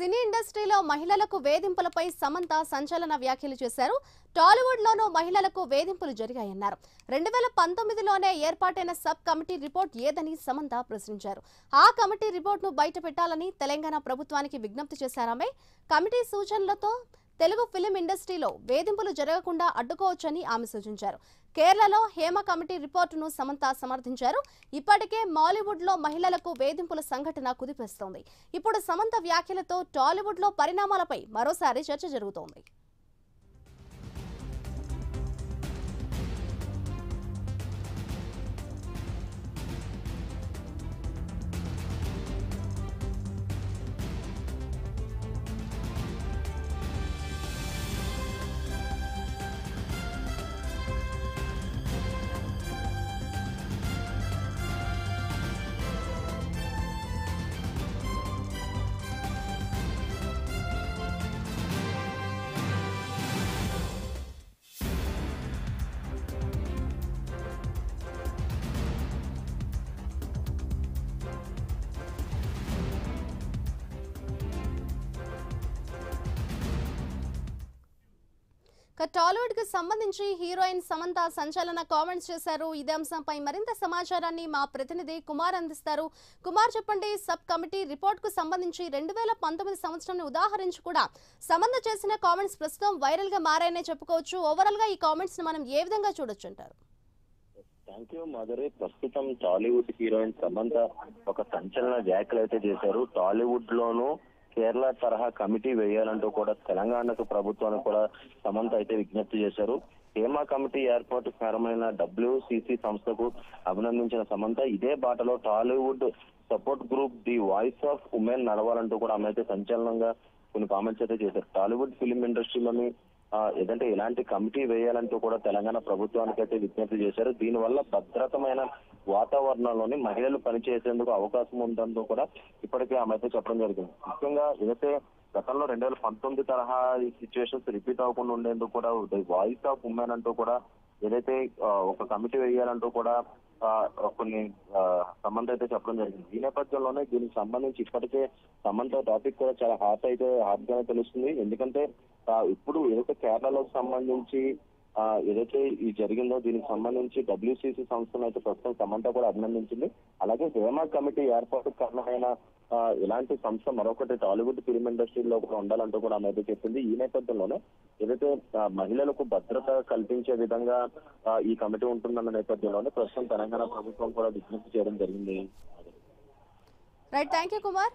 సినీ ఇండస్ట్రీలో మహిళలకు వేధింపులపై సమంత సంచలన వ్యాఖ్యలు చేశారు. టాలీవుడ్ లోనూ మహిళలకు వేధింపులు జరిగాయన్నారు. 2019లోనే ఏర్పాటైన సబ్ కమిటీ రిపోర్ట్ ఏదని సమంత ప్రశ్నించారు. ఆ కమిటీ రిపోర్ట్ను బయట పెట్టాలని తెలంగాణ ప్రభుత్వానికి విజ్ఞప్తి చేశారామె. కమిటీ సూచనలతో తెలుగు ఫిలిం ఇండస్ట్రీలో వేధింపులు జరగకుండా అడ్డుకోవచ్చని ఆమె సూచించారు. కేరళలో హేమ కమిటీ రిపోర్టును సమంత సమర్థించారు. ఇప్పటికే మాలీవుడ్ లో మహిళలకు వేధింపుల సంఘటన కుదిపేస్తోంది. ఇప్పుడు సమంత వ్యాఖ్యలతో టాలీవుడ్ లో పరిణామాలపై మరోసారి చర్చ జరుగుతోంది. టాలీవుడ్ కు సంబంధించి హీరోయిన్ సమంత సంచలన కామెంట్స్ చేశారు. ఇదే అంశంపై మరింత సమాచారాన్ని మా ప్రతినిధి కుమార్ అందిస్తారు. కుమార్, చెప్పండి, సబ్ కమిటీ రిపోర్ట్ కు సంబంధించి 2019 సంవత్సరాన్ని ఉదాహరించి కూడా సమంత చేసిన కామెంట్స్ ప్రస్తుతం వైరల్ గా మారాయనే చెప్పుకోవచ్చు. ఓవరాల్ గా ఈ కామెంట్స్ ని మనం ఏ విధంగా చూడొచ్చు అంటారు? Thank you Madhuri. ప్రస్తుతం టాలీవుడ్ హీరోయిన్ సమంత ఒక సంచలన వ్యాఖ్యలు అయితే చేశారు. టాలీవుడ్ లోనూ కేరళ తరహా కమిటీ వేయాలంటూ కూడా తెలంగాణకు ప్రభుత్వానికి కూడా సమంత అయితే విజ్ఞప్తి చేశారు. హేమ కమిటీ ఏర్పాటు కారణమైన WCC సంస్థకు అభినందించిన సమంత ఇదే బాటలో Tollywood support group the voice of women నడవాలంటూ కూడా ఆమె అయితే సంచలనంగా కొన్ని కామెంట్స్ అయితే చేశారు. టాలీవుడ్ ఫిలిం ఇండస్ట్రీలోని ఏదంటే ఇలాంటి కమిటీ వేయాలంటూ కూడా తెలంగాణ ప్రభుత్వానికి అయితే విజ్ఞప్తి చేశారు. దీనివల్ల భద్రతమైన వాతావరణంలోని మహిళలు పనిచేసేందుకు అవకాశం ఉందంటూ కూడా ఇప్పటికే ఆమె అయితే చెప్పడం జరిగింది. ముఖ్యంగా ఏదైతే గతంలో 2019 తరహా సిచ్యువేషన్స్ రిపీట్ అవ్వకుండా ఉండేందుకు కూడా వాయిస్ ఆఫ్ ఉమెన్ అంటూ కూడా ఏదైతే ఒక కమిటీ వేయాలంటూ కూడా కొన్ని సమంత అయితే చెప్పడం జరిగింది. ఈ నేపథ్యంలోనే దీనికి సంబంధించి ఇప్పటికే సమంత టాపిక్ కూడా చాలా హాట్ గానే తెలుస్తుంది. ఎందుకంటే ఇప్పుడు ఏదైతే కేరళలో సంబంధించి ఏదైతే ఈ జరిగిందో దీనికి సంబంధించి WCC సంస్థను అయితే ప్రస్తుతం సమంత కూడా అభినందించింది. అలాగే హేమ కమిటీ ఏర్పాటు కారణమైన ఇలాంటి సంస్థ మరొకటి టాలీవుడ్ ఫిలిం ఇండస్ట్రీలో కూడా ఉండాలంటూ కూడా ఆమె అయితే చెప్పింది. ఈ నేపథ్యంలోనే ఏదైతే మహిళలకు భద్రత కల్పించే విధంగా ఈ కమిటీ ఉంటుందన్న నేపథ్యంలోనే ప్రస్తుతం తెలంగాణ ప్రభుత్వం కూడా విజ్ఞప్తి చేయడం జరిగింది. Right, thank you Kumar.